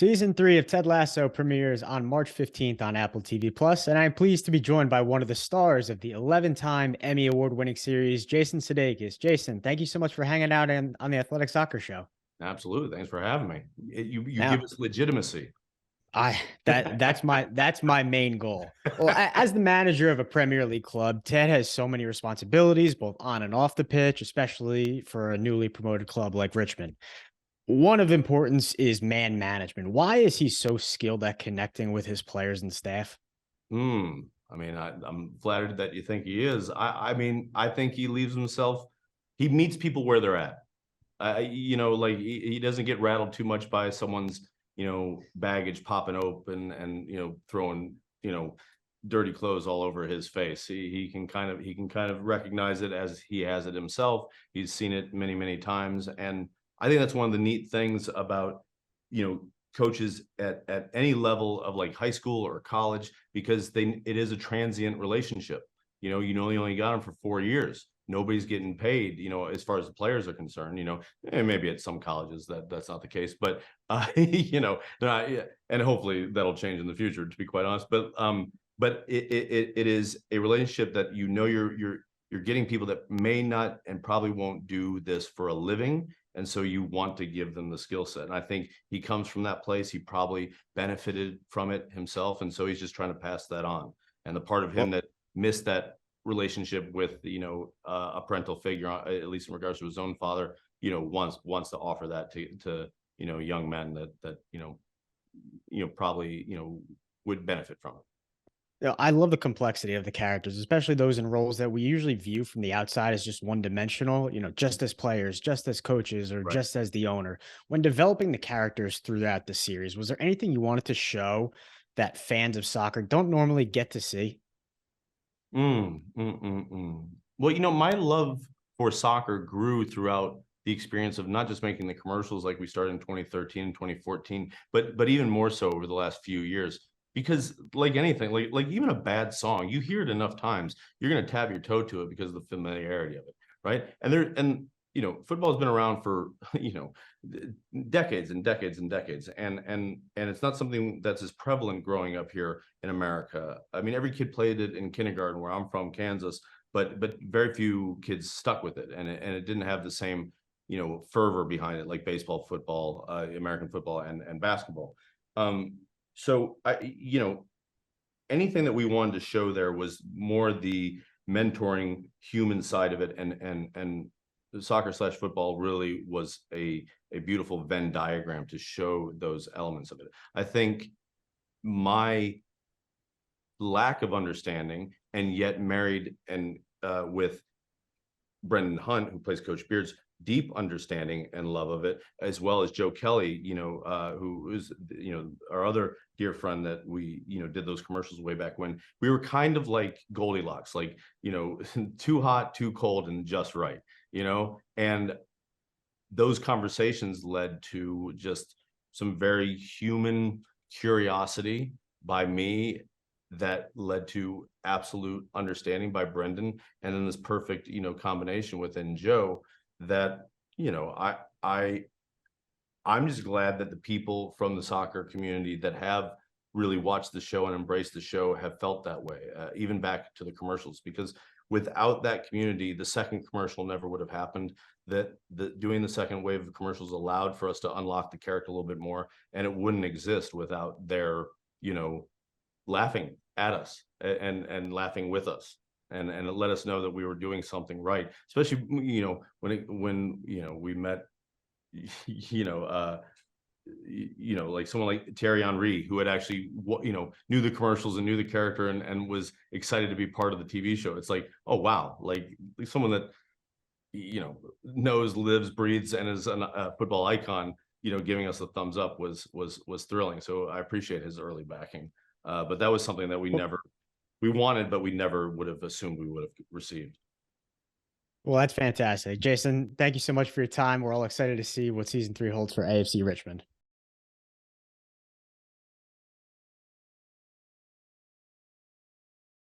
Season 3 of Ted Lasso premieres on March 15th on Apple TV Plus, and I'm pleased to be joined by one of the stars of the 11-time Emmy Award-winning series, Jason Sudeikis. Jason, thank you so much for hanging out on the Athletic Soccer Show. Absolutely. Thanks for having me. You give Now, us legitimacy. that's my main goal. Well, as the manager of a Premier League club, Ted has so many responsibilities, both on and off the pitch, especially for a newly promoted club like Richmond. One of importance is man management. Why is he so skilled at connecting with his players and staff? I mean, I'm flattered that you think he is. I mean, I think he leaves himself. He meets people where they're at. Like he doesn't get rattled too much by someone's, baggage popping open and throwing, dirty clothes all over his face. He can kind of recognize it as he has it himself. He's seen it many, many times, and I think that's one of the neat things about coaches at any level of like high school or college, because it is a transient relationship. You only got them for 4 years. Nobody's getting paid, as far as the players are concerned, and maybe at some colleges that's not the case, but and hopefully that'll change in the future, to be quite honest. But it is a relationship that you're getting people that may not and probably won't do this for a living, and so you want to give them the skill set. And I think he comes from that place. He probably benefited from it himself, and so he's just trying to pass that on. And the part of him Well, that missed that relationship with a parental figure, at least in regards to his own father, wants to offer that to young men that probably would benefit from it. I love the complexity of the characters, especially those in roles that we usually view from the outside as just one dimensional, just as players, just as coaches, or Right. just as the owner. When developing the characters throughout the series, was there anything you wanted to show that fans of soccer don't normally get to see? Well, my love for soccer grew throughout the experience of not just making the commercials like we started in 2013 and 2014, but even more so over the last few years. Because like anything, like even a bad song, you hear it enough times, you're gonna tap your toe to it because of the familiarity of it, right? Football's been around for decades and decades and decades, and it's not something that's as prevalent growing up here in America. I mean, every kid played it in kindergarten where I'm from, Kansas, but very few kids stuck with it, and it didn't have the same fervor behind it like baseball, football, American football, and basketball. So anything that we wanted to show there was more the mentoring human side of it, and soccer/football really was a beautiful Venn diagram to show those elements of it. I think my lack of understanding, and yet married and with Brendan Hunt, who plays Coach Beard's, deep understanding and love of it, as well as Joe Kelly, who is our other dear friend that we did those commercials way back when. We were kind of like Goldilocks, like too hot, too cold, and just right, and those conversations led to just some very human curiosity by me that led to absolute understanding by Brendan, and then this perfect combination within Joe that you know I I'm just glad that the people from the soccer community that have really watched the show and embraced the show have felt that way, even back to the commercials, because without that community, the second commercial never would have happened. Doing the second wave of commercials allowed for us to unlock the character a little bit more, and it wouldn't exist without their, laughing at us and laughing with us. And it let us know that we were doing something right, especially when we met you know, like someone like Thierry Henry, who had actually, knew the commercials and knew the character, and was excited to be part of the TV show. It's like, oh, wow. Like someone that, knows, lives, breathes, and is a football icon, giving us the thumbs up was thrilling. So I appreciate his early backing. But that was something that we wanted, but we never would have assumed we would have received. Well, that's fantastic. Jason, thank you so much for your time. We're all excited to see what season 3 holds for AFC Richmond.